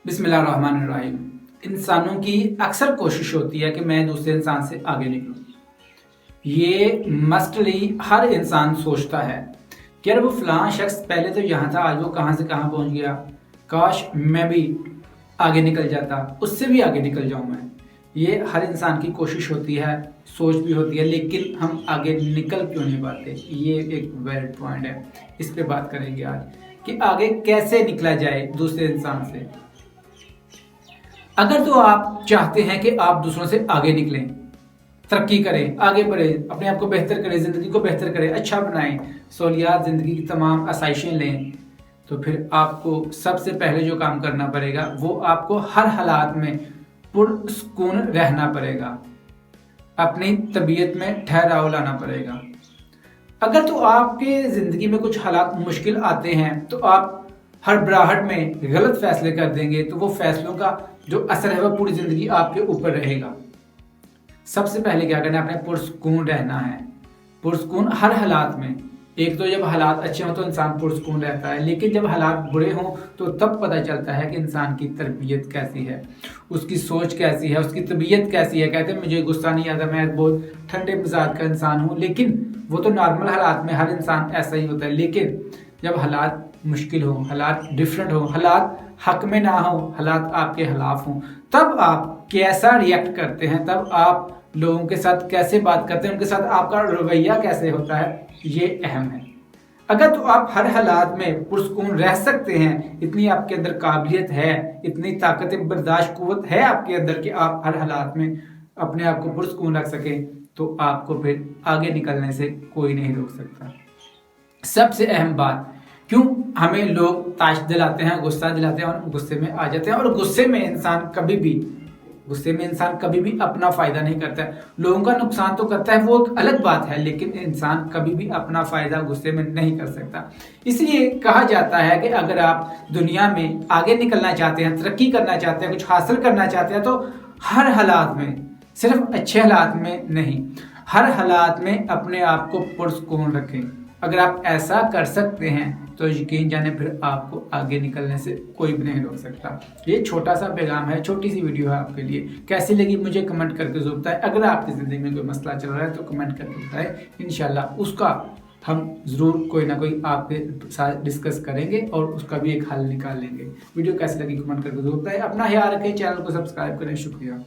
बिस्मिल्लाहिर्रहमानिर्रहीम। इंसानों की अक्सर कोशिश होती है कि मैं दूसरे इंसान से आगे निकलूं। ये मस्टली हर इंसान सोचता है कि यार वो फलां शख्स पहले तो यहाँ था, आज वो कहाँ से कहाँ पहुँच गया, काश मैं भी आगे निकल जाता, उससे भी आगे निकल जाऊँ मैं। ये हर इंसान की कोशिश होती है, सोच भी होती है, लेकिन हम आगे निकल क्यों नहीं पाते। ये एक वैलिड पॉइंट है, इस पे बात करेंगे आज कि आगे कैसे निकला जाए दूसरे इंसान से। अगर तो आप चाहते हैं कि आप दूसरों से आगे निकलें, तरक्की करें, आगे बढ़ें, अपने आप को बेहतर करें, ज़िंदगी को बेहतर करें, अच्छा बनाएं, सहूलियात ज़िंदगी की तमाम आसाइशें लें, तो फिर आपको सबसे पहले जो काम करना पड़ेगा वो आपको हर हालात में पुरसुकून रहना पड़ेगा, अपनी तबीयत में ठहराव लाना पड़ेगा। अगर तो आपके ज़िंदगी में कुछ हालात मुश्किल आते हैं तो आप हड़बड़ाहट में गलत फैसले कर देंगे, तो वो फैसलों का जो असर है वो पूरी ज़िंदगी आपके ऊपर रहेगा। सबसे पहले क्या करना है, अपने पुरसुकून रहना है, पुरसुकून हर हालात में। एक तो जब हालात अच्छे हों तो इंसान पुरसुकून रहता है, लेकिन जब हालात बुरे हों तो तब पता चलता है कि इंसान की तरबियत कैसी है, उसकी सोच कैसी है, उसकी तबीयत कैसी है। कहते हैं मुझे गुस्सा नहीं आता, मैं बहुत ठंडे मिजाज का इंसान हूँ, लेकिन वो तो नॉर्मल हालात में हर इंसान ऐसा ही होता है। लेकिन जब हालात मुश्किल हो, हालात डिफरेंट हो, हालात हक में ना हो, हालात आपके खिलाफ हों, तब आप कैसा रिएक्ट करते हैं, तब आप लोगों के साथ कैसे बात करते हैं, उनके साथ आपका रवैया कैसे होता है, ये अहम है। अगर तो आप हर हालात में पुरसुकून रह सकते हैं, इतनी आपके अंदर काबिलियत है, इतनी ताकत बर्दाश्त कुव्वत है आपके अंदर कि आप हर हालात में अपने आप को पुरसुकून रख सकें, तो आपको फिर आगे निकलने से कोई नहीं रोक सकता। सबसे अहम बात, क्यों हमें लोग ताश दिलाते हैं, गुस्सा दिलाते हैं और गुस्से में आ जाते हैं, और गुस्से में इंसान कभी भी अपना फायदा नहीं करता है। लोगों का नुकसान तो करता है, वो एक अलग बात है, लेकिन इंसान कभी भी अपना फायदा गुस्से में नहीं कर सकता। इसलिए कहा जाता है कि अगर आप दुनिया में आगे निकलना चाहते हैं, तरक्की करना चाहते हैं, कुछ हासिल करना चाहते हैं, तो हर हालात में, सिर्फ अच्छे हालात में नहीं, हर हालात में अपने आप को पुरसुकून रखें। अगर आप ऐसा कर सकते हैं तो यकीन जाने फिर आपको आगे निकलने से कोई भी नहीं रोक सकता। ये छोटा सा पैगाम है, छोटी सी वीडियो है आपके लिए। कैसी लगी मुझे कमेंट करके जरूर बताएं। अगर आपकी ज़िंदगी में कोई मसला चल रहा है तो कमेंट करके बताएं, इंशाल्लाह उसका हम ज़रूर कोई ना कोई आपके साथ डिस्कस करेंगे और उसका भी एक हल निकाल लेंगे। वीडियो कैसी लगी कमेंट करके जरूर बताएं। अपना ख्याल रखें, चैनल को सब्सक्राइब करें। शुक्रिया।